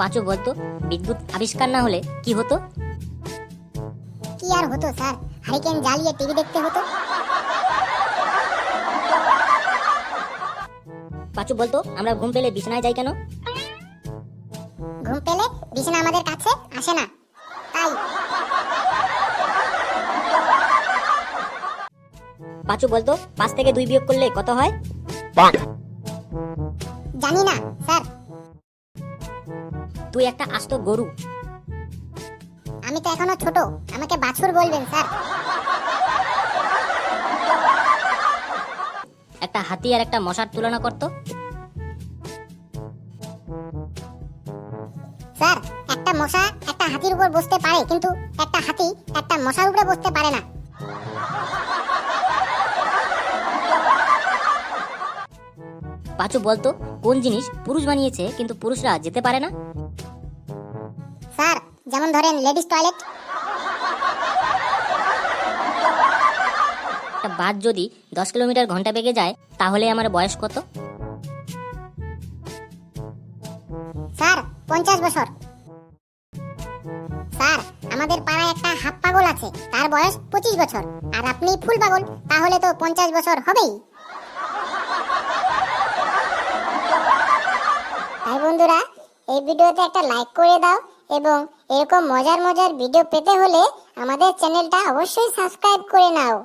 পাঁচু বলতো, বিদ্যুৎ আবিষ্কার না হলে কি হতো? কি আর হতো স্যার, হারিকেন জ্বালিয়ে টিভি দেখতে হতো। পাঁচু বলতো, আমরা ঘুম পেলে বিছানায় যাই কেন? ঘুম পেলে বিছানা আমাদের কাছে আসে না, তাই। পাঁচু বলতো, 5 থেকে 2 বিয়োগ করলে কত হয়? জানি না স্যার। তুই একটা আস্ত গরু। আমি তো এখনো ছোট, আমাকে বাছুর বলবেন স্যার। একটা হাতি আর একটা মশার তুলনা করতো। স্যার, একটা মশা একটা হাতির উপর বসতে পারে, কিন্তু একটা হাতি একটা মশার উপরে বসতে পারে না। পাঁচু বলতো, কোন জিনিস পুরুষ বানিয়েছে কিন্তু পুরুষরা যেতে পারে না? স্যার, যেমন ধরেন লেডিস টয়লেট। একটা বাস যদি 10 কিলোমিটার ঘন্টা বেগে যায়, তাহলে আমার বয়স কত? স্যার, 50 বছর। স্যার, আমাদের পাড়ায় একটা হাফ পাগল আছে, তার বয়স 25 বছর। আর আপনি ফুল পাগল, তাহলে তো 50 বছর হবেই। তাই বন্ধুরা, এই ভিডিওতে একটা লাইক করে দাও এবং এরকম মজার মজার ভিডিও পেতে হলে আমাদের চ্যানেলটা অবশ্যই সাবস্ক্রাইব করে নাও।